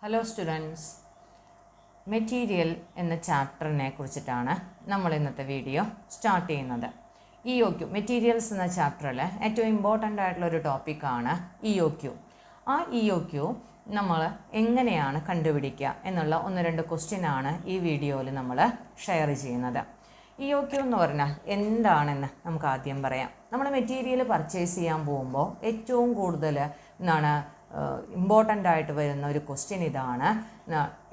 Hello students, material എന്ന ചാപ്റ്ററിനെ കുറിച്ചിട്ടാണ് നമ്മൾ ഇന്നത്തെ വീഡിയോ സ്റ്റാർട്ട് ചെയ്യുന്നത്. EOQ മെറ്റീരിയൽസ് എന്ന ചാപ്റ്ററിൽ ഏറ്റവും ഇമ്പോർട്ടൻ്റ് ആയിട്ടുള്ളൊരു ടോപ്പിക്കാണ് EOQ. ആ EOQ നമ്മൾ എങ്ങനെയാണ് കണ്ടുപിടിക്കുക എന്നുള്ള 1-2 ക്വസ്റ്റ്യനാണ് ഈ വീഡിയോയിൽ നമ്മൾ ഷെയർ ചെയ്യുന്നത്. EOQ എന്ന് പറഞ്ഞാൽ എന്താണെന്ന് നമുക്ക് ആദ്യം പറയാം. നമ്മൾ മെറ്റീരിയൽ പർച്ചേസ് ചെയ്യാൻ പോകുമ്പോൾ ഏറ്റവും കൂടുതൽ ഇമ്പോർട്ടൻ്റ് ആയിട്ട് വരുന്ന ഒരു ക്വസ്റ്റ്യൻ ഇതാണ്: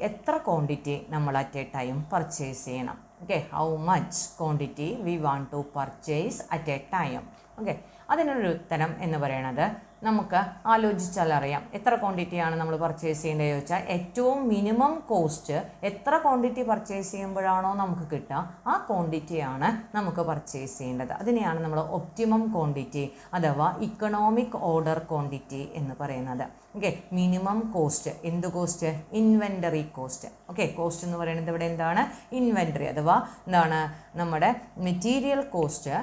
എത്ര ക്വാണ്ടിറ്റി നമ്മൾ അറ്റ് എ ടൈം പർച്ചേസ് ചെയ്യണം? Okay, how much quantity we want to purchase at a time. Okay, അതിനൊരു ഉത്തരം എന്ന് പറയുന്നത് നമുക്ക് ആലോചിച്ചാൽ അറിയാം. എത്ര ക്വാണ്ടിറ്റിയാണ് നമ്മൾ പർച്ചേസ് ചെയ്യേണ്ടത് ചോദിച്ചാൽ, ഏറ്റവും മിനിമം കോസ്റ്റ് എത്ര ക്വാണ്ടിറ്റി പർച്ചേസ് ചെയ്യുമ്പോഴാണോ നമുക്ക് കിട്ടുക ആ ക്വാണ്ടിറ്റിയാണ് നമുക്ക് പർച്ചേസ് ചെയ്യേണ്ടത്. അതിനെയാണ് നമ്മൾ ഒപ്റ്റിമം ക്വാണ്ടിറ്റി അഥവാ ഇക്കണോമിക് ഓർഡർ ക്വാണ്ടിറ്റി എന്ന് പറയുന്നത്. Okay, minimum cost. എന്ത് cost? Inventory cost. Okay, cost എന്ന് പറയുന്നത് ഇവിടെ എന്താണ്? ഇൻവെൻ്ററി അഥവാ എന്താണ് നമ്മുടെ മെറ്റീരിയൽ കോസ്റ്റ്,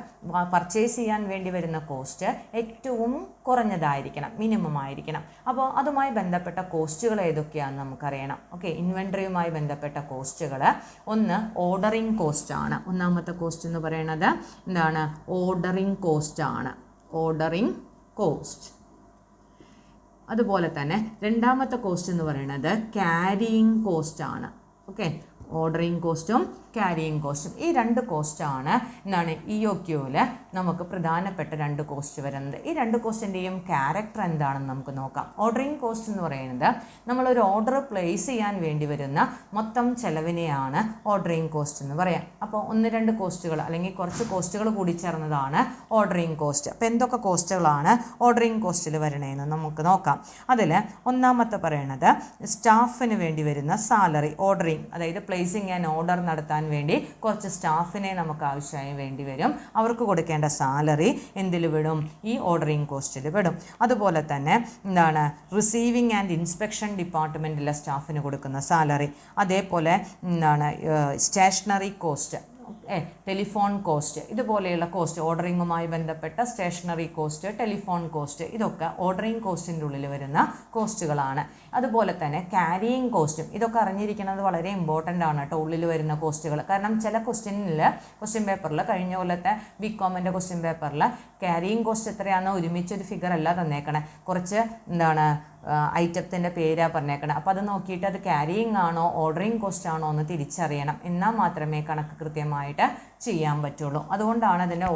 പർച്ചേസ് ചെയ്യാൻ വേണ്ടി വരുന്ന കോസ്റ്റ് ഏറ്റവും കുറഞ്ഞതായിരിക്കണം, മിനിമം ആയിരിക്കണം. അപ്പോൾ അതുമായി ബന്ധപ്പെട്ട കോസ്റ്റുകൾ ഏതൊക്കെയാണെന്ന് നമുക്കറിയണം. ഓക്കെ, ഇൻവെൻ്ററിയുമായി ബന്ധപ്പെട്ട കോസ്റ്റുകൾ ഒന്ന് ഓർഡറിങ് കോസ്റ്റ് ആണ്. ഒന്നാമത്തെ കോസ്റ്റ് എന്ന് പറയുന്നത് എന്താണ്? ഓർഡറിങ് കോസ്റ്റ് ആണ്. Ordering cost. അതുപോലെ തന്നെ രണ്ടാമത്തെ കോസ്റ്റ് എന്ന് പറയുന്നത് ക്യാരിയിങ് കോസ്റ്റ് ആണ്. ഓക്കെ, ഓർഡറിങ് കോസ്റ്റും ക്യാരിയിങ് കോസ്റ്റും, ഈ 2 കോസ്റ്റാണ് എന്താണ് EOQയിൽ നമുക്ക് പ്രധാനപ്പെട്ട 2 കോസ്റ്റ് വരുന്നത്. ഈ 2 കോസ്റ്റിൻ്റെയും ക്യാരക്ടർ എന്താണെന്ന് നമുക്ക് നോക്കാം. ഓർഡറിങ് കോസ്റ്റ് എന്ന് പറയുന്നത് നമ്മളൊരു ഓർഡർ പ്ലേസ് ചെയ്യാൻ വേണ്ടി വരുന്ന മൊത്തം ചെലവിനെയാണ് ഓർഡറിങ് കോസ്റ്റ് എന്ന് പറയാം. അപ്പോൾ 1-2 കോസ്റ്റുകൾ അല്ലെങ്കിൽ കുറച്ച് കോസ്റ്റുകൾ കൂടി ചേർന്നതാണ് ഓർഡറിങ് കോസ്റ്റ്. അപ്പോൾ എന്തൊക്കെ കോസ്റ്റുകളാണ് ഓർഡറിങ് കോസ്റ്റിൽ വരണതെന്ന് നമുക്ക് നോക്കാം. അതിൽ ഒന്നാമത്തെ പറയുന്നത് സ്റ്റാഫിന് വേണ്ടി വരുന്ന സാലറി. ഓർഡറിങ് അതായത് പ്ലേസിങ് ആൻഡ് ഓർഡർ നടത്താൻ വേണ്ടി കുറച്ച് സ്റ്റാഫിനെ നമുക്ക് ആവശ്യമായി വേണ്ടി വരും. അവർക്ക് കൊടുക്കേണ്ട സാലറി എന്തിൽ വിടും? ഈ ഓർഡറിങ് കോസ്റ്റിൽ വിടും. അതുപോലെ തന്നെ എന്താണ് റിസീവിങ് ആൻഡ് ഇൻസ്പെക്ഷൻ ഡിപ്പാർട്ട്മെൻറ്റിലെ സ്റ്റാഫിന് കൊടുക്കുന്ന സാലറി. അതേപോലെ എന്താണ് സ്റ്റേഷനറി കോസ്റ്റ്, ടെലിഫോൺ കോസ്റ്റ്, ഇതുപോലെയുള്ള കോസ്റ്റ്, ഓർഡറിങ്ങുമായി ബന്ധപ്പെട്ട സ്റ്റേഷനറി കോസ്റ്റ്, ടെലിഫോൺ കോസ്റ്റ്, ഇതൊക്കെ ഓർഡറിങ് കോസ്റ്റിൻ്റെ ഉള്ളിൽ വരുന്ന കോസ്റ്റുകളാണ്. അതുപോലെ തന്നെ ക്യാരിയിങ് കോസ്റ്റും, ഇതൊക്കെ അറിഞ്ഞിരിക്കുന്നത് വളരെ ഇമ്പോർട്ടൻ്റ് ആണ് കേട്ടോ, ഉള്ളിൽ വരുന്ന കോസ്റ്റുകൾ. കാരണം ചില ക്വസ്റ്റ്യൻ പേപ്പറിൽ, കഴിഞ്ഞ കൊല്ലത്തെ BComൻ്റെ ക്വസ്റ്റ്യൻ പേപ്പറിൽ ക്യാരിയിങ് കോസ്റ്റ് എത്രയാണെന്ന് ഒരുമിച്ചൊരു ഫിഗർ അല്ല തന്നേക്കണേ, കുറച്ച് എന്താണ് ഐറ്റത്തിൻ്റെ പേരാണ് പറഞ്ഞേക്കണം. അപ്പോൾ അത് നോക്കിയിട്ട് അത് ക്യാരിയിങ് ആണോ ഓർഡറിങ് കോസ്റ്റ് ആണോ എന്ന് തിരിച്ചറിയണം. എന്നാൽ മാത്രമേ കണക്ക് കൃത്യമായിട്ട് ചെയ്യാൻ പറ്റുള്ളൂ. അതുകൊണ്ടാണ് അതിൻ്റെ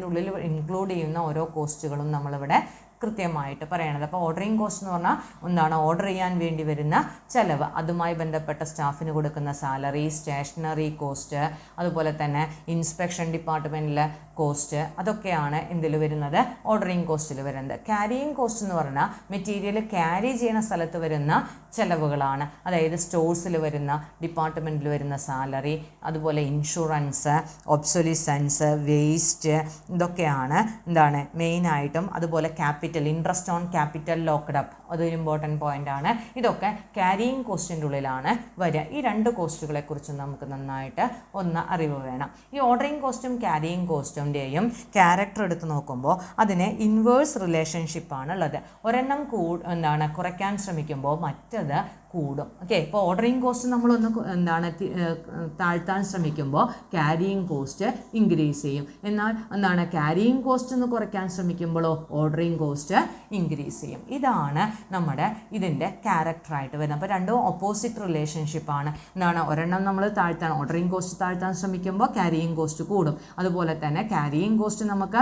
ഉള്ളിൽ ഇൻക്ലൂഡ് ചെയ്യുന്ന ഓരോ കോസ്റ്റുകളും നമ്മളിവിടെ കൃത്യമായിട്ട് പറയണത്. അപ്പോൾ ഓർഡറിങ് കോസ്റ്റ് എന്ന് പറഞ്ഞാൽ എന്താണ്? ഓർഡർ ചെയ്യാൻ വേണ്ടി വരുന്ന ചിലവ്, അതുമായി ബന്ധപ്പെട്ട സ്റ്റാഫിന് കൊടുക്കുന്ന സാലറി, സ്റ്റേഷനറി കോസ്റ്റ്, അതുപോലെ തന്നെ ഇൻസ്പെക്ഷൻ ഡിപ്പാർട്ട്മെൻറ്റിലെ കോസ്റ്റ്, അതൊക്കെയാണ് എന്തിൽ വരുന്നത്? ഓർഡറിങ് കോസ്റ്റിൽ വരുന്നത്. ക്യാരിയിങ് കോസ്റ്റ് എന്ന് പറഞ്ഞാൽ മെറ്റീരിയൽ ക്യാരി ചെയ്യുന്ന സ്ഥലത്ത് വരുന്ന ചിലവുകളാണ്. അതായത് സ്റ്റോഴ്സിൽ വരുന്ന, ഡിപ്പാർട്ട്മെൻറ്റിൽ വരുന്ന സാലറി, അതുപോലെ ഇൻഷുറൻസ്, ഒബ്സൊലിസൻസ്, വേസ്റ്റ്, ഇതൊക്കെയാണ് എന്താണ് മെയിനായിട്ടും. അതുപോലെ interest on capital locked up, അതൊരു ഇമ്പോർട്ടൻറ്റ് പോയിൻ്റ് ആണ്. ഇതൊക്കെ ക്യാരിയിങ് കോസ്റ്റിൻ്റെ ഉള്ളിലാണ് വരിക. ഈ 2 കോസ്റ്റുകളെ കുറിച്ച് നമുക്ക് നന്നായിട്ട് ഒന്ന് അറിവ് വേണം. ഈ ഓർഡറിങ് കോസ്റ്റും ക്യാരിയിങ് കോസ്റ്റിൻ്റെയും ക്യാരക്ടർ എടുത്ത് നോക്കുമ്പോൾ അതിന് ഇൻവേഴ്സ് റിലേഷൻഷിപ്പാണ് ഉള്ളത്. ഒരെണ്ണം കുറയ്ക്കാൻ ശ്രമിക്കുമ്പോൾ മറ്റത് കൂടും. ഓക്കെ, ഇപ്പോൾ ഓർഡറിങ് കോസ്റ്റ് നമ്മളൊന്ന് താഴ്ത്താൻ ശ്രമിക്കുമ്പോൾ ക്യാരിയിങ് കോസ്റ്റ് ഇൻക്രീസ് ചെയ്യും. എന്നാൽ ക്യാരിയിങ് കോസ്റ്റ് ഒന്ന് കുറയ്ക്കാൻ ശ്രമിക്കുമ്പോഴോ ഓർഡറിങ് കോസ്റ്റ് ഇൻക്രീസ് ചെയ്യും. ഇതാണ് നമ്മുടെ ഇതിൻ്റെ ക്യാരക്ടറായിട്ട് വരുന്നത്. അപ്പോൾ 2 ഓപ്പോസിറ്റ് റിലേഷൻഷിപ്പാണ്. ഒരെണ്ണം നമ്മൾ ഓർഡറിങ് കോസ്റ്റ് താഴ്ത്താൻ ശ്രമിക്കുമ്പോൾ ക്യാരിയിങ് കോസ്റ്റ് കൂടും. അതുപോലെ തന്നെ ക്യാരിയിങ് കോസ്റ്റ് നമുക്ക്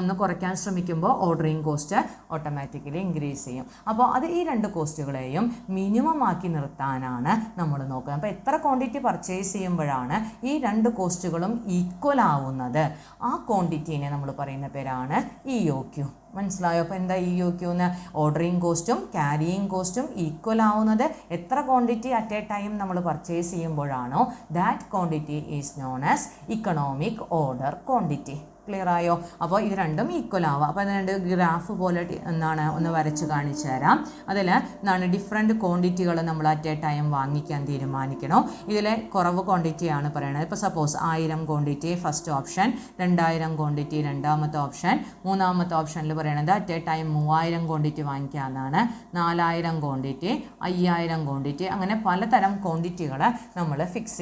ഒന്ന് കുറയ്ക്കാൻ ശ്രമിക്കുമ്പോൾ ഓർഡറിങ് കോസ്റ്റ് ഓട്ടോമാറ്റിക്കലി ഇൻക്രീസ് ചെയ്യും. അപ്പോൾ അത് ഈ 2 കോസ്റ്റുകളെയും മിനിമം ആക്കി നിർത്താനാണ് നമ്മൾ നോക്കുന്നത്. അപ്പോൾ എത്ര ക്വാണ്ടിറ്റി പർച്ചേസ് ചെയ്യുമ്പോഴാണ് ഈ 2 കോസ്റ്റുകളും ഈക്വൽ ആവുന്നത്, ആ ക്വാണ്ടിറ്റീനെ നമ്മൾ പറയുന്ന പേരാണ് EOQ. മനസ്സിലായോ? അപ്പോൾ എന്താ EOQ എന്ന്? ഓർഡറിങ് കോസ്റ്റും ക്യാരിയിങ് കോസ്റ്റും ഈക്വൽ ആവുന്നത് എത്ര ക്വാണ്ടിറ്റി അറ്റ് എ ടൈം നമ്മൾ പർച്ചേസ് ചെയ്യുമ്പോഴാണോ that quantity is known as economic order quantity. Clear ആയോ? അപ്പോൾ ഇത് രണ്ടും ഈക്വൽ ആവുക. അപ്പോൾ അത് രണ്ട് ഗ്രാഫ് പോലെ എന്താണ് ഒന്ന് വരച്ച് കാണിച്ചു തരാം. അതിൽ എന്താണ് ഡിഫറെൻറ്റ് ക്വാണ്ടിറ്റികൾ നമ്മൾ അറ്റ് എ ടൈം വാങ്ങിക്കാൻ തീരുമാനിക്കണം. ഇതിലെ കുറവ് ക്വാണ്ടിറ്റിയാണ് പറയുന്നത്. ഇപ്പോൾ suppose 1000 quantity first option, 2000 quantity രണ്ടാമത്തെ ഓപ്ഷൻ, മൂന്നാമത്തെ ഓപ്ഷനിൽ പറയുന്നത് അറ്റ് എ ടൈം 3000 ക്വാണ്ടിറ്റി വാങ്ങിക്കാമെന്നാണ്, 4000 ക്വാണ്ടിറ്റി, 5000 ക്വാണ്ടിറ്റി, അങ്ങനെ പലതരം ക്വാണ്ടിറ്റികൾ നമ്മൾ ഫിക്സ്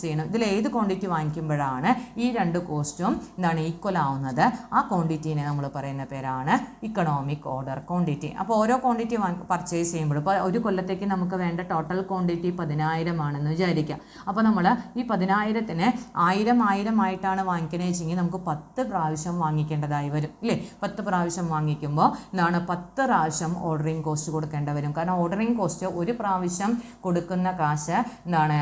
ചെയ്യുന്നു. ഇതിൽ ഏത് ക്വാണ്ടിറ്റി വാങ്ങിക്കുമ്പോഴാണ് ഈ രണ്ട് കോസ്റ്റും എന്താണ് ഈക്വൽ ആവുന്നത്, ആ ക്വാണ്ടിറ്റീനെ നമ്മൾ പറയുന്ന പേരാണ് ഇക്കണോമിക് ഓർഡർ ക്വാണ്ടിറ്റി. അപ്പോൾ ഓരോ ക്വാണ്ടിറ്റി പർച്ചേസ് ചെയ്യുമ്പോൾ ഇപ്പോൾ ഒരു കൊല്ലത്തേക്ക് നമുക്ക് വേണ്ട ടോട്ടൽ ക്വാണ്ടിറ്റി 10,000 ആണെന്ന് വിചാരിക്കുക. അപ്പോൾ നമ്മൾ ഈ 10,000-ന് 1000 ആയിട്ടാണ് വാങ്ങിക്കണേ വെച്ചെങ്കിൽ നമുക്ക് 10 പ്രാവശ്യം വാങ്ങിക്കേണ്ടതായി വരും ഇല്ലേ? 10 പ്രാവശ്യം വാങ്ങിക്കുമ്പോൾ എന്താണ് 10 പ്രാവശ്യം ഓർഡറിങ് കോസ്റ്റ് കൊടുക്കേണ്ടി വരും. കാരണം ഓർഡറിങ് കോസ്റ്റ് ഒരു പ്രാവശ്യം കൊടുക്കുന്ന കാശ് എന്താണ്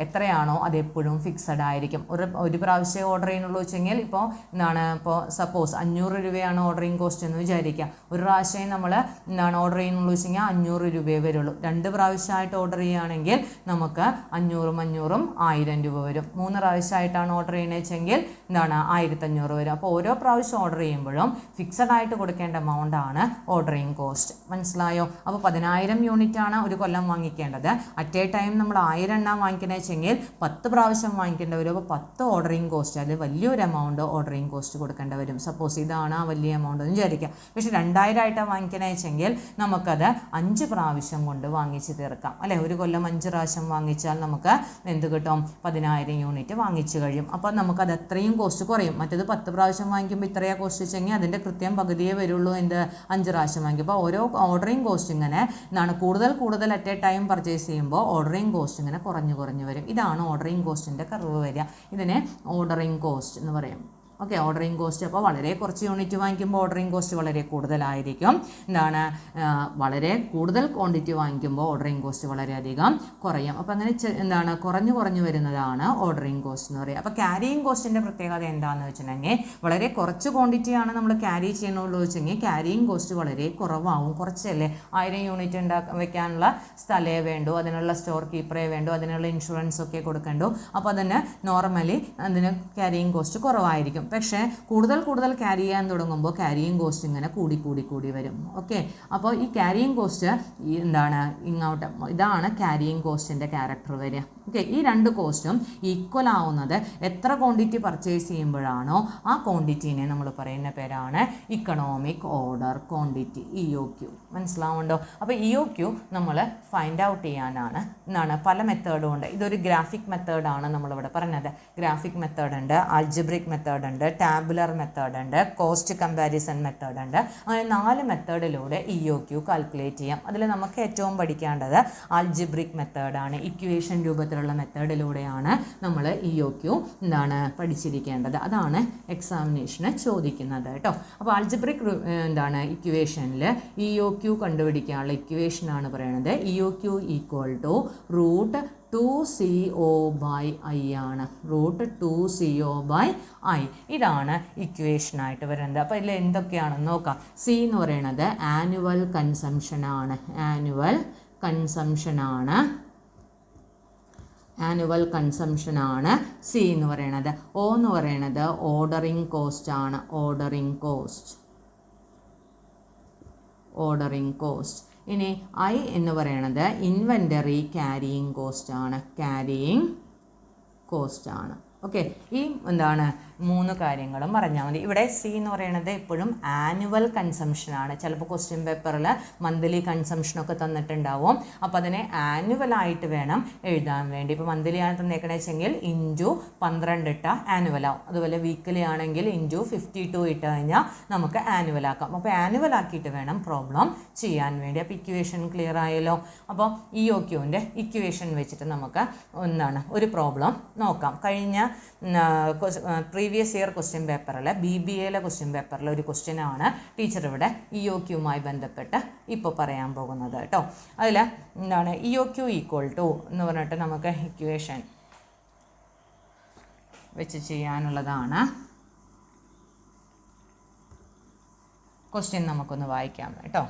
എത്രയാണോ അതെപ്പോഴും ഫിക്സഡ് ആയിരിക്കും. ഒരു പ്രാവശ്യം ഓർഡർ ചെയ്യുന്നുള്ളൂ വെച്ചെങ്കിൽ ഇപ്പോൾ എന്താണ് ഇപ്പോൾ സപ്പോസ് 500 രൂപയാണ് ഓർഡറിങ് കോസ്റ്റ് എന്ന് വിചാരിക്കുക. ഒരു പ്രാവശ്യം നമ്മൾ എന്താണ് ഓർഡർ ചെയ്യുന്നുള്ളൂ വെച്ചെങ്കിൽ 500 രൂപയെ വരുള്ളൂ. 2 പ്രാവശ്യമായിട്ട് ഓർഡർ ചെയ്യുകയാണെങ്കിൽ നമുക്ക് 500 1000 രൂപ വരും. 3 പ്രാവശ്യമായിട്ടാണ് ഓർഡർ ചെയ്യുന്നത് വെച്ചെങ്കിൽ എന്താണ് 1500 വരും. അപ്പോൾ ഓരോ പ്രാവശ്യം ഓർഡർ ചെയ്യുമ്പോഴും ഫിക്സഡ് ആയിട്ട് കൊടുക്കേണ്ട എമൗണ്ട് ആണ് ഓർഡറിങ് കോസ്റ്റ്. മനസ്സിലായോ? അപ്പോൾ 10,000 യൂണിറ്റ് ആണ് ഒരു കൊല്ലം വാങ്ങിക്കേണ്ടത്. അറ്റ് എ ടൈം നമ്മൾ 1000 എണ്ണം വാങ്ങിക്കണേ വെച്ചെങ്കിൽ 10 പ്രാവശ്യം വാങ്ങിക്കേണ്ടി വരും. അപ്പോൾ 10 ഓർഡറിങ് കോസ്റ്റ്, അതിൽ വലിയൊരു എമൗണ്ട് ഓർഡറിങ് കോസ്റ്റ് കൊടുക്കേണ്ടി വരും. സപ്പോസ് ഇതാണ് ആ വലിയ എമൗണ്ട് എന്ന് വിചാരിക്കാം. പക്ഷേ 2000 ആയിട്ടാണ് വാങ്ങിക്കണേ വെച്ചെങ്കിൽ നമുക്കത് 5 പ്രാവശ്യം കൊണ്ട് വാങ്ങിച്ച് തീർക്കാം അല്ലേ? ഒരു കൊല്ലം 5 പ്രാവശ്യം വാങ്ങിച്ചാൽ നമുക്ക് എന്ത് കിട്ടും? 10,000 യൂണിറ്റ് വാങ്ങിച്ച് കഴിയും. അപ്പോൾ നമുക്കത് അത്രയും കോസ്റ്റ് കുറയും. മറ്റേത് 10 പ്രാവശ്യം വാങ്ങിക്കുമ്പോൾ ഇത്രയാ കോസ്റ്റ് വെച്ചെങ്കിൽ അതിൻ്റെ കൃത്യം പകുതിയേ വരുള്ളൂ. 5 പ്രാവശ്യം വാങ്ങിക്കുമ്പോൾ ഓരോ ഓർഡറിങ് കോസ്റ്റ് ഇങ്ങനെ എന്താണ് കൂടുതൽ അറ്റ് എ ടൈം പർച്ചേസ് ചെയ്യുമ്പോൾ ഓർഡറിങ് കോസ്റ്റ് ഇങ്ങനെ കുറഞ്ഞു വരും. ഇതാണ് ഓർഡറിങ് കോസ്റ്റിൻ്റെ കർവ് വരിക. ഇതിനെ ഓർഡറിങ് കോസ്റ്റ് എന്ന് പറയും. ഓക്കെ, ഓർഡറിങ് കോസ്റ്റ് അപ്പോൾ വളരെ കുറച്ച് യൂണിറ്റ് വാങ്ങിക്കുമ്പോൾ ഓർഡറിങ് കോസ്റ്റ് വളരെ കൂടുതലായിരിക്കും. എന്താണ് വളരെ കൂടുതൽ ക്വാണ്ടിറ്റി വാങ്ങിക്കുമ്പോൾ ഓർഡറിങ് കോസ്റ്റ് വളരെയധികം കുറയും. അപ്പോൾ അങ്ങനെ എന്താണ് കുറഞ്ഞു വരുന്നതാണ് ഓർഡറിങ് കോസ്റ്റ് എന്ന് പറയുക. അപ്പോൾ ക്യാരിയിങ് കോസ്റ്റിൻ്റെ പ്രത്യേകത എന്താണെന്ന് വെച്ചിട്ടുണ്ടെങ്കിൽ വളരെ കുറച്ച് ക്വാണ്ടിറ്റിയാണ് നമ്മൾ ക്യാരി ചെയ്യണുള്ളൂ വെച്ചെങ്കിൽ ക്യാരിയിങ് കോസ്റ്റ് വളരെ കുറവാകും. കുറച്ചല്ലേ, 1000 യൂണിറ്റ് വെക്കാനുള്ള സ്ഥലമേ വേണ്ടൂ, അതിനുള്ള സ്റ്റോർ കീപ്പറേ വേണ്ടൂ, അതിനുള്ള ഇൻഷുറൻസ് ഒക്കെ കൊടുക്കണ്ടു. അപ്പോൾ അതിന് നോർമലി അതിന് ക്യാരിയിങ് കോസ്റ്റ് കുറവായിരിക്കും. പക്ഷേ കൂടുതൽ ക്യാരി ചെയ്യാൻ തുടങ്ങുമ്പോൾ ക്യാരിയിങ് കോസ്റ്റ് ഇങ്ങനെ കൂടി വരും. ഓക്കെ, അപ്പോൾ ഈ ക്യാരിയിങ് കോസ്റ്റ് എന്താണ് ഇങ്ങോട്ട് ഇതാണ് ക്യാരിയിങ് കോസ്റ്റിൻ്റെ ക്യാരക്ടർ വരിക. ഓക്കെ, ഈ രണ്ട് കോസ്റ്റും ഈക്വൽ ആവുന്നത് എത്ര ക്വാണ്ടിറ്റി പർച്ചേസ് ചെയ്യുമ്പോഴാണോ ആ ക്വാണ്ടിറ്റീനെ നമ്മൾ പറയുന്ന പേരാണ് ഇക്കണോമിക് ഓർഡർ ക്വാണ്ടിറ്റി, EOQ. മനസ്സിലാവുന്നുണ്ടോ? അപ്പോൾ EOQ നമ്മൾ ഫൈൻഡ് ഔട്ട് ചെയ്യാനാണ് പല മെത്തേഡും ഉണ്ട്. ഇതൊരു ഗ്രാഫിക് മെത്തേഡാണ് നമ്മളിവിടെ പറഞ്ഞത്. ഗ്രാഫിക് മെത്തേഡ് ഉണ്ട്, ആൽജിബ്രിക് മെത്തേഡ് ഉണ്ട്, ടാബുലർ മെത്തേഡ് ഉണ്ട്, കോസ്റ്റ് കമ്പാരിസൺ മെത്തേഡ് ഉണ്ട്. അങ്ങനെ 4 മെത്തേഡിലൂടെ EOQ കാൽക്കുലേറ്റ് ചെയ്യാം. അതിൽ നമുക്ക് ഏറ്റവും പഠിക്കേണ്ടത് ആൽജിബ്രിക് മെത്തേഡാണ്. ഇക്വേഷൻ രൂപത്തിലുള്ള മെത്തേഡിലൂടെയാണ് നമ്മൾ EOQ പഠിച്ചിരിക്കേണ്ടത്. അതാണ് എക്സാമിനേഷന് ചോദിക്കുന്നത് കേട്ടോ. അപ്പോൾ ആൽജിബ്രിക് ഇക്വേഷനിൽ EOQ കണ്ടുപിടിക്കാനുള്ള ഇക്വേഷനാണ് പറയുന്നത്. EOQ = √2CO/i ആണ്. √2CO/i ഇതാണ് ഇക്വേഷനായിട്ട് വരുന്നത്. അപ്പോൾ ഇതിൽ എന്തൊക്കെയാണെന്ന് നോക്കാം. സി എന്ന് പറയുന്നത് ആനുവൽ കൺസംഷനാണ്. ആനുവൽ കൺസംഷനാണ് സി എന്ന് പറയുന്നത്. ഒ എന്ന് പറയുന്നത് ഓർഡറിങ് കോസ്റ്റ് ആണ്. Ordering cost. ഇനി ഐ എന്ന് പറയുന്നത് ഇൻവെൻ്ററി ക്യാരിയിങ് കോസ്റ്റ് ആണ്. ഓക്കെ, ഈ 3 കാര്യങ്ങളും പറഞ്ഞാൽ മതി. ഇവിടെ സി എന്ന് പറയുന്നത് എപ്പോഴും ആനുവൽ കൺസംഷനാണ്. ചിലപ്പോൾ ക്വസ്റ്റ്യൻ പേപ്പറിൽ മന്ത്ലി കൺസംഷനൊക്കെ തന്നിട്ടുണ്ടാവും. അപ്പോൾ അതിനെ ആനുവലായിട്ട് വേണം എഴുതാൻ വേണ്ടി. ഇപ്പോൾ മന്ത്ലി ആണ് തന്നേക്കണേ വെച്ചെങ്കിൽ ×12 ഇട്ടാൽ ആനുവലാവും. അതുപോലെ വീക്കിലി ആണെങ്കിൽ ×52 ഇട്ട് കഴിഞ്ഞാൽ നമുക്ക് ആനുവലാക്കാം. അപ്പോൾ ആനുവലാക്കിയിട്ട് വേണം പ്രോബ്ലം ചെയ്യാൻ വേണ്ടി. അപ്പോൾ ഇക്വേഷൻ ക്ലിയർ ആയല്ലോ. അപ്പോൾ EOQൻ്റെ ഇക്വേഷൻ വെച്ചിട്ട് നമുക്ക് ഒരു പ്രോബ്ലം നോക്കാം. കഴിഞ്ഞ പ്രീവിയസ് ഇയർ ക്വസ്റ്റ്യൻ പേപ്പറിൽ BBAയിലെ ക്വസ്റ്റ്യൻ പേപ്പറിൽ ഒരു ക്വസ്റ്റ്യൻ ആണ് ടീച്ചർ ഇവിടെ EOQയുമായി ബന്ധപ്പെട്ട് ഇപ്പോൾ പറയാൻ പോകുന്നത് കേട്ടോ. അതിൽ EOQ = എന്ന് പറഞ്ഞിട്ട് നമുക്ക് ഇക്വേഷൻ വെച്ച് ചെയ്യാനുള്ളതാണ്. ക്വസ്റ്റ്യൻ നമുക്കൊന്ന് വായിക്കാം കേട്ടോ.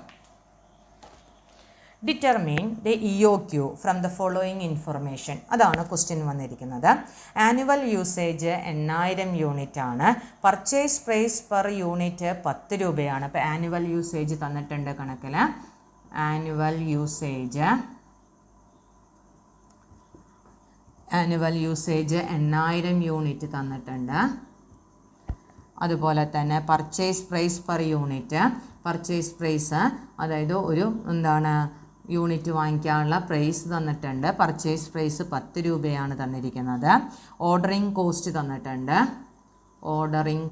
Determine the EOQ from the following information. അതാണ് ക്വസ്റ്റ്യൻ വന്നിരിക്കുന്നത്. ആനുവൽ യൂസേജ് 8000 യൂണിറ്റ് ആണ്. പർച്ചേസ് പ്രൈസ് പെർ യൂണിറ്റ് 10 രൂപയാണ്. അപ്പോൾ ആനുവൽ യൂസേജ് തന്നിട്ടുണ്ട് കണക്കിൽ. ആനുവൽ യൂസേജ് 8000 യൂണിറ്റ് തന്നിട്ടുണ്ട്. അതുപോലെ തന്നെ purchase price per unit, purchase price അതായത് ഒരു യൂണിറ്റ് വാങ്ങിക്കാനുള്ള പ്രൈസ് തന്നിട്ടുണ്ട്. പർച്ചേസ് പ്രൈസ് 10 രൂപയാണ് തന്നിരിക്കുന്നത്. ഓർഡറിങ് കോസ്റ്റ് തന്നിട്ടുണ്ട്. ഓർഡറിങ്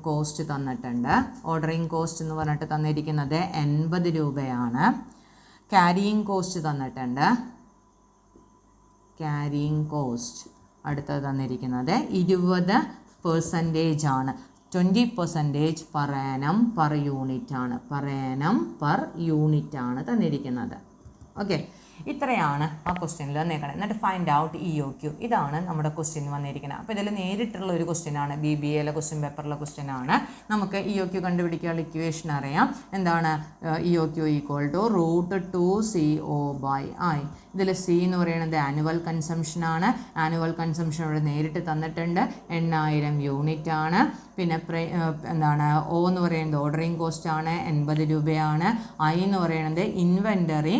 കോസ്റ്റ് എന്ന് പറഞ്ഞിട്ട് തന്നിരിക്കുന്നത് 80 രൂപയാണ്. ക്യാരിയിങ് കോസ്റ്റ് തന്നിട്ടുണ്ട്. ക്യാരിയിങ് കോസ്റ്റ് അടുത്തത് തന്നിരിക്കുന്നത് 20% ആണ്. 20% per annum per unit ആണ്. തന്നിരിക്കുന്നത്. ഓക്കെ, ഇത്രയാണ് ആ ക്വസ്റ്റ്യനിൽ തന്നേക്കണം. എന്നിട്ട് ഫൈൻഡ് ഔട്ട് EOQ. ഇതാണ് നമ്മുടെ ക്വസ്റ്റ്യൻ വന്നിരിക്കുന്നത്. അപ്പോൾ ഇതിൽ നേരിട്ടുള്ള ഒരു ക്വസ്റ്റ്യൻ ആണ്. BBA ക്വസ്റ്റ്യൻ പേപ്പറിലെ ക്വസ്റ്റ്യൻ ആണ്. നമുക്ക് EOQ കണ്ടുപിടിക്കാനുള്ള ഇക്വേഷൻ അറിയാം. എന്താണ്? EOQ equal to √2CO/I. ഇതിൽ C എന്ന് പറയുന്നത് ആനുവൽ കൺസംഷൻ ആണ്. ആനുവൽ കൺസംഷൻ ഇവിടെ നേരിട്ട് തന്നിട്ടുണ്ട്. 8000 യൂണിറ്റ് ആണ്. പിന്നെ O എന്ന് പറയുന്നത് ഓർഡറിങ് കോസ്റ്റ് ആണ്, 80 രൂപയാണ്. I എന്ന് പറയുന്നത് ഇൻവെൻ്ററി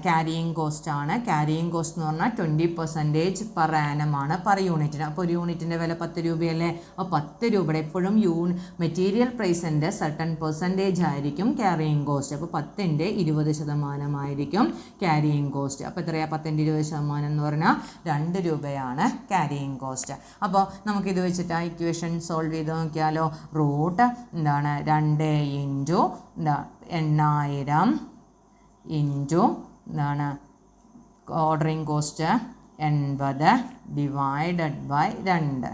ക്യാരിയിങ് കോസ്റ്റ് ആണ്. ക്യാരിയിങ് കോസ്റ്റ് എന്ന് പറഞ്ഞാൽ 20% per annum ആണ് പെർ യൂണിറ്റിന്. അപ്പോൾ ഒരു യൂണിറ്റിൻ്റെ വില 10 രൂപയല്ലേ. അപ്പോൾ 10 രൂപയുടെ എപ്പോഴും മെറ്റീരിയൽ പ്രൈസിൻ്റെ സർട്ടൺ പെർസെൻറ്റേജ് ആയിരിക്കും ക്യാരിയിങ് കോസ്റ്റ്. അപ്പോൾ 10ൻ്റെ 20% ആയിരിക്കും ക്യാരിയിങ് കോസ്റ്റ്. അപ്പോൾ എത്രയാണ് 10ൻ്റെ 20% എന്ന് പറഞ്ഞാൽ 2 രൂപയാണ് ക്യാരിയിങ് കോസ്റ്റ്. അപ്പോൾ നമുക്കിത് വെച്ചിട്ട് ആ ഇക്വേഷൻ സോൾവ് ചെയ്ത് നോക്കിയാലോ. Root 2 into 8000 into ordering cost 80 divided by 2.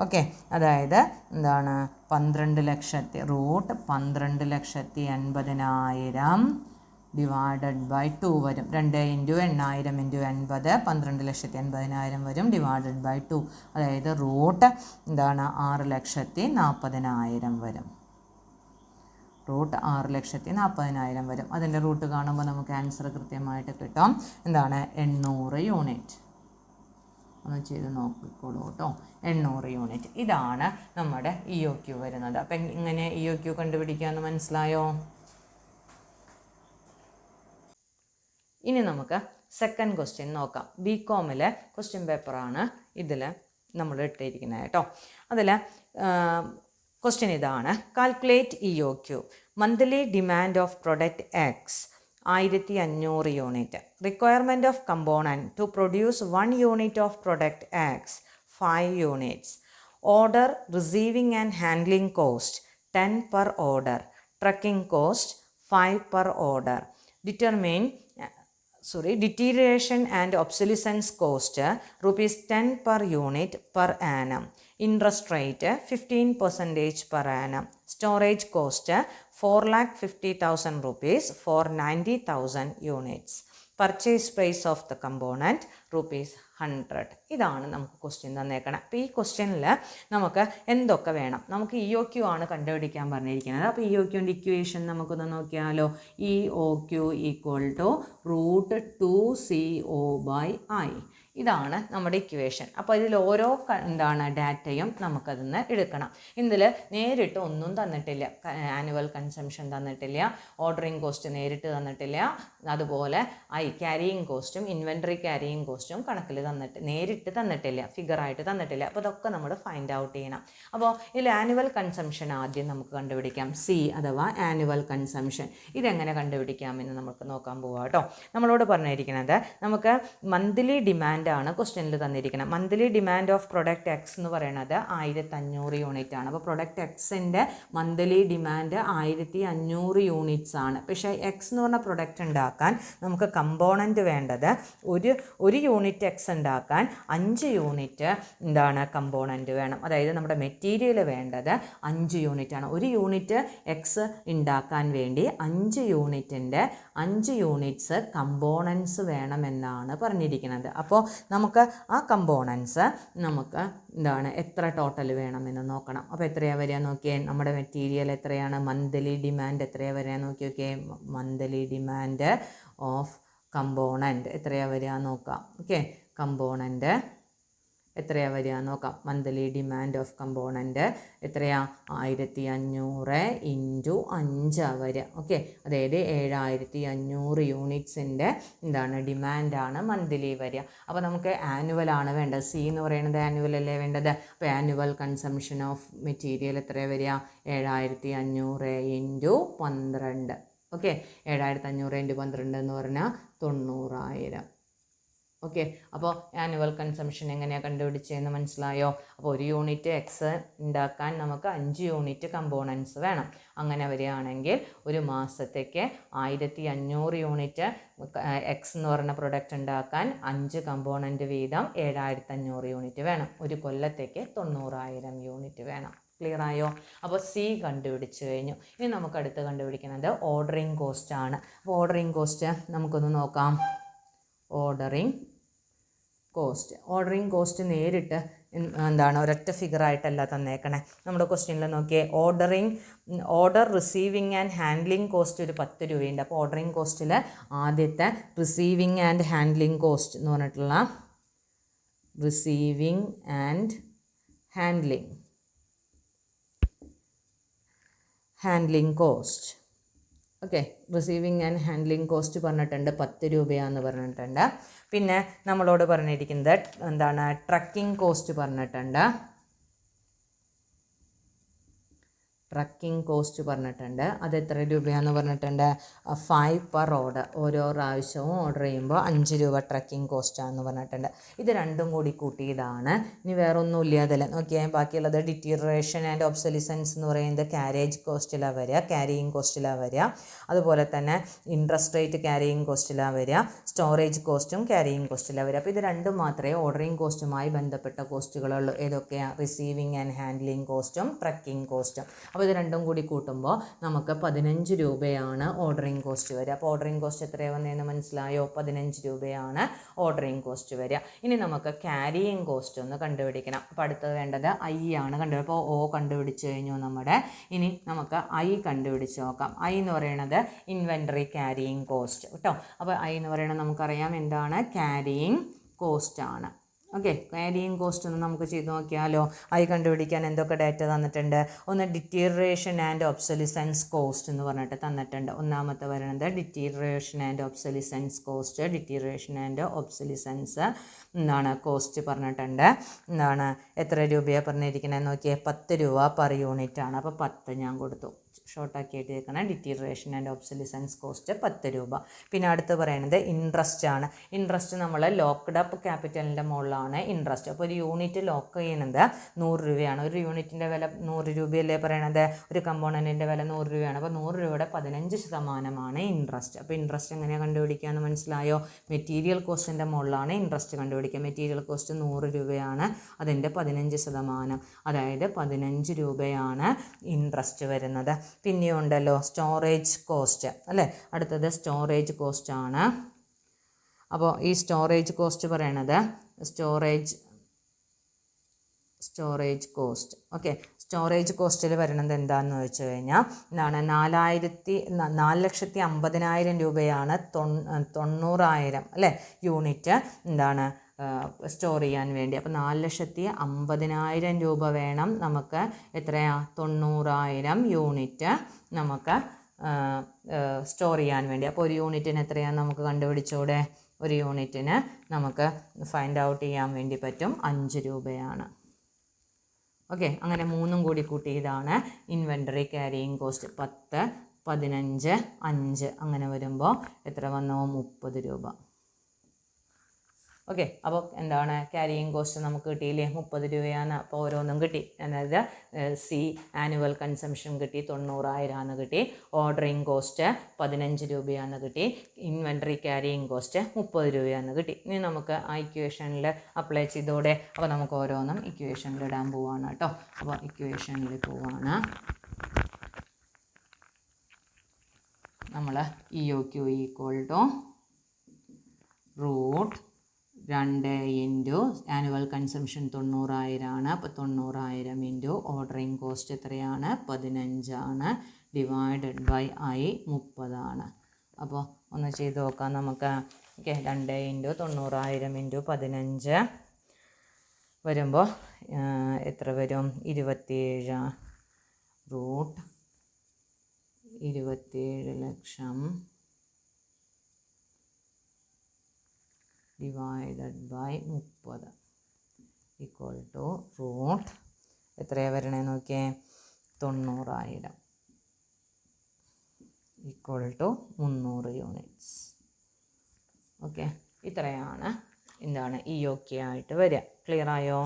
Okay, അതായത് 12,80,000 ഡിവൈഡഡ് ബൈ 2 വരും. 2 ഇൻറ്റു 8000 ഇൻറ്റു 80 12,80,000 വരും. ഡിവൈഡഡ് ബൈ 2 അതായത് റൂട്ട് 6,40,000 വരും. റൂട്ട് 6,40,000 വരും. അതിൻ്റെ റൂട്ട് കാണുമ്പോൾ നമുക്ക് ആൻസർ കൃത്യമായിട്ട് കിട്ടും. 800 യൂണിറ്റ്. ഒന്ന് ചെയ്ത് നോക്കിക്കോളൂ കേട്ടോ. 800 യൂണിറ്റ്. ഇതാണ് നമ്മുടെ EOQ വരുന്നത്. അപ്പം ഇങ്ങനെ EOQ കണ്ടുപിടിക്കാമെന്ന് മനസ്സിലായോ? ഇനി നമുക്ക് സെക്കൻഡ് ക്വസ്റ്റ്യൻ നോക്കാം. BCOMലെ ക്വസ്റ്റ്യൻ പേപ്പറാണ് ഇതിൽ നമ്മൾ ഇട്ടിരിക്കുന്നത് കേട്ടോ. അതിൽ ക്വസ്റ്റ്യൻ ഇതാണ്. Calculate EOQ. Monthly demand of product X 1500 unit. Requirement of component to produce 1 unit of product X 5 units. Order receiving and handling cost 10 per order. Trucking cost 5 per order. Deterioration and obsolescence cost ₹10 per unit per annum. Interest rate 15% per annum. Storage cost 4,50,000 rupees for 90,000 units. Purchase price of the component ₹100. ഇതാണ് നമുക്ക് question തന്നേക്കണം. അപ്പോൾ ഈ ക്വസ്റ്റ്യനിൽ നമുക്ക് എന്തൊക്കെ വേണം? നമുക്ക് EOQ ആണ് കണ്ടുപിടിക്കാൻ പറഞ്ഞിരിക്കുന്നത്. അപ്പോൾ EOQൻ്റെ ഇക്വേഷൻ നമുക്കൊന്ന് നോക്കിയാലോ. EOQ equal to √2CO/I. ഇതാണ് നമ്മുടെ ഇക്വേഷൻ. അപ്പോൾ ഇതിൽ ഓരോ ഡാറ്റയും നമുക്കതിന്ന് എടുക്കണം. ഇതിൽ നേരിട്ട് ഒന്നും തന്നിട്ടില്ല. ആനുവൽ കൺസംഷൻ തന്നിട്ടില്ല, ഓർഡറിങ് കോസ്റ്റ് നേരിട്ട് തന്നിട്ടില്ല, അതുപോലെ ക്യാരിയിങ് കോസ്റ്റും ഇൻവെൻറ്ററി ക്യാരിയിങ് കോസ്റ്റും കണക്കിൽ നേരിട്ട് തന്നിട്ടില്ല, ഫിഗറായിട്ട് തന്നിട്ടില്ല. അപ്പോൾ ഇതൊക്കെ നമ്മൾ ഫൈൻഡ് ഔട്ട് ചെയ്യണം. അപ്പോൾ ഇതിൽ ആനുവൽ കൺസംഷൻ ആദ്യം നമുക്ക് കണ്ടുപിടിക്കാം. C അഥവാ ആനുവൽ കൺസംഷൻ. ഇതെങ്ങനെ കണ്ടുപിടിക്കാമെന്ന് നമുക്ക് നോക്കാൻ പോവാം കേട്ടോ. നമ്മളോട് പറഞ്ഞിരിക്കുന്നത് നമുക്ക് മന്ത്ലി ഡിമാൻഡ് ആണ് ക്വസ്റ്റ്യനിൽ തന്നിരിക്കുന്നത്. Monthly demand of product X എന്ന് പറയുന്നത് 1500 യൂണിറ്റ് ആണ്. അപ്പോൾ പ്രൊഡക്റ്റ് എക്സിൻ്റെ മന്ത്ലി ഡിമാൻഡ് 1500 യൂണിറ്റ്സ് ആണ്. പക്ഷേ എക്സ് എന്ന് പറഞ്ഞ പ്രൊഡക്റ്റ് ഉണ്ടാക്കാൻ നമുക്ക് കമ്പോണൻറ്റ് വേണ്ടത് ഒരു യൂണിറ്റ് എക്സ് ഉണ്ടാക്കാൻ 5 യൂണിറ്റ് കമ്പോണൻറ്റ് വേണം. അതായത് നമ്മുടെ മെറ്റീരിയൽ വേണ്ടത് 5 യൂണിറ്റ് ആണ്. ഒരു യൂണിറ്റ് എക്സ് ഉണ്ടാക്കാൻ വേണ്ടി 5 യൂണിറ്റ്സ് കമ്പോണൻസ് വേണമെന്നാണ് പറഞ്ഞിരിക്കുന്നത്. അപ്പോൾ നമുക്ക് ആ കമ്പോണൻസ് നമുക്ക് എത്ര ടോട്ടൽ വേണമെന്ന് നോക്കണം. അപ്പോൾ എത്രയാണ് വരിക നോക്കിയേ. നമ്മുടെ മെറ്റീരിയൽ എത്രയാണ്, മന്ത്ലി ഡിമാൻഡ് എത്രയാണ് വരിക നോക്കി നോക്കിയേ. മന്ത്ലി ഡിമാൻഡ് ഓഫ് കമ്പോണൻറ്റ് എത്രയാണ് വരിക നോക്കാം. ഓക്കെ, കമ്പോണൻറ്റ് എത്രയാണ് വരിക നോക്കാം. മന്ത്ലി ഡിമാൻഡ് ഓഫ് കമ്പോണൻറ്റ് എത്രയാണ്? 1500 ഇൻറ്റു 5 വരിക. ഓക്കെ, അതായത് 7500 യൂണിറ്റ്സിൻ്റെ എന്താണ് ഡിമാൻഡാണ് മന്ത്ലി വരിക. അപ്പോൾ നമുക്ക് ആനുവലാണ് വേണ്ടത്. സി എന്ന് പറയുന്നത് ആനുവൽ അല്ലേ വേണ്ടത്. അപ്പോൾ ആനുവൽ കൺസംഷൻ ഓഫ് മെറ്റീരിയൽ എത്രയാണ് വരിക? 7500 ഇൻറ്റു 12. ഓക്കെ, 7500 ഇൻറ്റു 12 എന്ന് പറഞ്ഞാൽ 90000. ഓക്കെ, അപ്പോൾ ആനുവൽ കൺസംഷൻ എങ്ങനെയാണ് കണ്ടുപിടിച്ചതെന്ന് മനസ്സിലായോ? അപ്പോൾ ഒരു യൂണിറ്റ് എക്സ് ഉണ്ടാക്കാൻ നമുക്ക് 5 യൂണിറ്റ് കമ്പോണൻസ് വേണം. അങ്ങനെ വരികയാണെങ്കിൽ ഒരു മാസത്തേക്ക് 1500 യൂണിറ്റ് എക്സ് എന്ന് പറഞ്ഞ പ്രൊഡക്റ്റ് ഉണ്ടാക്കാൻ 5 കമ്പോണൻറ്റ് വീതം 7500 യൂണിറ്റ് വേണം. ഒരു കൊല്ലത്തേക്ക് 90000 യൂണിറ്റ് വേണം. ക്ലിയർ ആയോ? അപ്പോൾ സി കണ്ടുപിടിച്ച് കഴിഞ്ഞു. ഇനി നമുക്ക് അടുത്ത് കണ്ടുപിടിക്കുന്നത് ഓർഡറിങ് കോസ്റ്റ് ആണ്. അപ്പോൾ ഓർഡറിങ് കോസ്റ്റ് നമുക്കൊന്ന് നോക്കാം. ഓർഡറിങ് കോസ്റ്റ് നേരിട്ട് എന്താണ് ഒരൊറ്റ ഫിഗറായിട്ടല്ല തന്നേക്കണേ. നമ്മുടെ ക്വസ്റ്റ്യനിൽ നോക്കിയേ, order receiving and handling cost ഒരു 10 രൂപയുണ്ട്. അപ്പോൾ ഓർഡറിങ് കോസ്റ്റിൽ ആദ്യത്തെ റിസീവിങ് ആൻഡ് ഹാൻഡ്ലിംഗ് കോസ്റ്റ് എന്ന് പറഞ്ഞിട്ടുള്ള receiving and handling cost. Okay, receiving and handling cost പറഞ്ഞിട്ടുണ്ട് 10 രൂപയാണെന്ന് പറഞ്ഞിട്ടുണ്ട്. പിന്നെ നമ്മളോട് പറഞ്ഞിരിക്കുന്നത് എന്താണ്? ട്രക്കിംഗ് കോസ്റ്റ് പറഞ്ഞിട്ടുണ്ട്. അത് എത്ര രൂപയാണെന്ന് പറഞ്ഞിട്ടുണ്ട്? 5 പെർ ഓർഡർ. ഓരോ പ്രാവശ്യവും ഓർഡർ ചെയ്യുമ്പോൾ 5 രൂപ ട്രക്കിംഗ് കോസ്റ്റാണെന്ന് പറഞ്ഞിട്ടുണ്ട്. ഇത് രണ്ടും കൂടി കൂട്ടിയതാണ്. ഇനി വേറെ ഒന്നുമില്ല അതിൽ നോക്കിയാൽ. ബാക്കിയുള്ളത് ഡിറ്റീറിയേഷൻ ആൻഡ് ഒബ്സൊലിസൻസ് എന്ന് പറയുന്നത് ക്യാരേജ് കോസ്റ്റിലാണ് വരിക, ക്യാരിയിങ് കോസ്റ്റിലാണ് വരിക. അതുപോലെ തന്നെ ഇൻട്രസ്റ്റ് റേറ്റ് ക്യാരിയിങ് കോസ്റ്റിലാണ് വരിക, സ്റ്റോറേജ് കോസ്റ്റും ക്യാരിയിങ് കോസ്റ്റിലാണ് വരിക. അപ്പോൾ ഇത് രണ്ടും മാത്രമേ ഓർഡറിങ് കോസ്റ്റുമായി ബന്ധപ്പെട്ട കോസ്റ്റുകളുള്ളൂ. ഏതൊക്കെയാണ്? റിസീവിങ് ആൻഡ് ഹാൻഡ്ലിംഗ് കോസ്റ്റും ട്രക്കിംഗ് കോസ്റ്റും. അപ്പോൾ ഇത് രണ്ടും കൂടി കൂട്ടുമ്പോൾ നമുക്ക് 15 രൂപയാണ് ഓർഡറിങ് കോസ്റ്റ് വരിക. അപ്പോൾ ഓർഡറിങ് കോസ്റ്റ് എത്രയാണ് വന്നതെന്ന് മനസ്സിലായോ? 15 രൂപയാണ് ഓർഡറിങ് കോസ്റ്റ് വരിക. ഇനി നമുക്ക് ക്യാരിയിങ് കോസ്റ്റ് ഒന്ന് കണ്ടുപിടിക്കണം. അപ്പോൾ അടുത്തത് വേണ്ടത് ഐ ആണ് കണ്ടുപിടിക്കുക. അപ്പോൾ ഒ കണ്ടുപിടിച്ച് കഴിഞ്ഞു നമ്മുടെ. ഇനി നമുക്ക് ഐ കണ്ടുപിടിച്ച് നോക്കാം. ഐ എന്ന് പറയുന്നത് ഇൻവെൻറ്ററി ക്യാരിയിങ് കോസ്റ്റ് കേട്ടോ. അപ്പോൾ ഐ എന്ന് പറയുന്നത് നമുക്കറിയാം എന്താണ്? ക്യാരിയിങ് കോസ്റ്റ് ആണ്. ഓക്കെ, ക്യാരിയിങ് കോസ്റ്റ് ഒന്ന് നമുക്ക് ചെയ്ത് നോക്കിയാലോ. ഐ കണ്ടുപിടിക്കാൻ എന്തൊക്കെ ഡാറ്റ തന്നിട്ടുണ്ട്? ഒന്ന് ഡിറ്റീറിയേഷൻ ആൻഡ് ഒബ്സൊലിസൻസ് കോസ്റ്റ് എന്ന് പറഞ്ഞിട്ട് തന്നിട്ടുണ്ട്. ഒന്നാമത്തെ പറയുന്നത് deterioration and obsolescence cost. Deterioration and obsolescence എന്താണ് കോസ്റ്റ് പറഞ്ഞിട്ടുണ്ട്. എന്താണ് എത്ര രൂപയാണ് പറഞ്ഞിരിക്കുന്നത് നോക്കിയേ? 10 രൂപ പെർ യൂണിറ്റ് ആണ്. അപ്പോൾ 10 ഞാൻ കൊടുത്തു. ഷോർട്ടാക്കി എഴുതിയേക്കണം. ഡിറ്റീറിയേഷൻ ആൻഡ് ഒബ്സൊലിസൻസ് കോസ്റ്റ് 10 രൂപ. പിന്നെ അടുത്ത് പറയുന്നത് ഇൻട്രസ്റ്റ് ആണ്. ഇൻട്രസ്റ്റ് നമ്മൾ ലോക്ക്ഡ് അപ്പ് ക്യാപിറ്റലിൻ്റെ മുകളിലാണ് ഇൻട്രസ്റ്റ്. അപ്പോൾ ഒരു യൂണിറ്റ് ലോക്ക് ചെയ്യുന്നത് 100 രൂപയാണ്. ഒരു യൂണിറ്റിൻ്റെ വില 100 രൂപയല്ലേ പറയണത്? ഒരു കമ്പോണൻറ്റിൻ്റെ വില 100 രൂപയാണ്. അപ്പോൾ 100 രൂപയുടെ 15% ഇൻട്രസ്റ്റ്. അപ്പോൾ ഇൻട്രസ്റ്റ് എങ്ങനെയാണ് കണ്ടുപിടിക്കുകയെന്ന് മനസ്സിലായോ? മെറ്റീരിയൽ കോസ്റ്റിൻ്റെ മുകളിലാണ് ഇൻട്രസ്റ്റ് കണ്ടുപിടിക്കുക. മെറ്റീരിയൽ കോസ്റ്റ് 100 രൂപയാണ്, അതിൻ്റെ 15%, അതായത് 15 രൂപയാണ് ഇൻട്രസ്റ്റ് വരുന്നത്. പിന്നെയും ഉണ്ടല്ലോ സ്റ്റോറേജ് കോസ്റ്റ് അല്ലേ. അടുത്തത് സ്റ്റോറേജ് കോസ്റ്റ് ആണ്. അപ്പോൾ ഈ സ്റ്റോറേജ് കോസ്റ്റ് പറയണത് സ്റ്റോറേജ് കോസ്റ്റ്. ഓക്കെ, സ്റ്റോറേജ് കോസ്റ്റിൽ വരുന്നത് എന്താണെന്ന് വെച്ച് കഴിഞ്ഞാൽ എന്താണ്? 4,50,000 രൂപയാണ് 90,000 അല്ലേ യൂണിറ്റ് എന്താണ് സ്റ്റോർ ചെയ്യാൻ വേണ്ടി. അപ്പോൾ 4,50,000 രൂപ വേണം നമുക്ക്. എത്രയാ? 90,000 യൂണിറ്റ് നമുക്ക് സ്റ്റോർ ചെയ്യാൻ വേണ്ടി. അപ്പോൾ ഒരു യൂണിറ്റിന് എത്രയാണ് നമുക്ക് കണ്ടുപിടിച്ചൂടെ? ഒരു യൂണിറ്റിന് നമുക്ക് ഫൈൻഡ് ഔട്ട് ചെയ്യാൻ വേണ്ടി പറ്റും 5 രൂപയാണ്. ഓക്കെ, അങ്ങനെ മൂന്നും കൂടി കൂട്ടിയതാണ് ഇൻവെൻറ്ററി ക്യാരിയിങ് കോസ്റ്റ്. 10, 15, 5 അങ്ങനെ വരുമ്പോൾ എത്ര വന്നു? 30 രൂപ. ഓക്കെ, അപ്പോൾ എന്താണ് ക്യാരിയിങ് കോസ്റ്റ് നമുക്ക് കിട്ടിയില്ലേ? 30 രൂപയാണ്. അപ്പോൾ ഓരോന്നും കിട്ടി. അതായത് സി ആനുവൽ കൺസംഷൻ കിട്ടി 90,000 കിട്ടി. ഓർഡറിങ് കോസ്റ്റ് 15 രൂപയാണെന്ന് കിട്ടി. ഇൻവെൻറ്ററി ക്യാരിയിങ് കോസ്റ്റ് 30 രൂപയാണെന്ന് കിട്ടി. ഇനി നമുക്ക് ആ ഇക്വേഷനിൽ അപ്ലൈ ചെയ്തോടെ. അപ്പോൾ നമുക്ക് ഓരോന്നും ഇക്വേഷനിൽ ഇടാൻ പോവാണ് കേട്ടോ. അപ്പോൾ ഇക്വേഷനിൽ പോവാണ്. നമ്മൾ EOQ √ 2 ഇൻറ്റു ആനുവൽ കൺസംഷൻ 90,000 ആണ്. അപ്പോൾ 90,000 ഇൻറ്റു ഓർഡറിങ് കോസ്റ്റ് എത്രയാണ്? 15 ആണ്. ഡിവൈഡഡ് ബൈ I 30 ആണ്. അപ്പോൾ ഒന്ന് ചെയ്ത് നോക്കാം നമുക്ക്. ഓക്കെ 2 ഇൻറ്റു 90,000 ഇൻറ്റു 15 വരുമ്പോൾ എത്ര വരും 27 root 27 lakh divided by 30 equal to root എത്രയാണ് വരണേ നോക്കിയേ 90,000 ഈക്വൽ ടു 300 യൂണിറ്റ്സ്. ഓക്കെ, ഇത്രയാണ് എന്താണ് ഈ ആയിട്ട് വരിക. ക്ലിയർ ആയോ?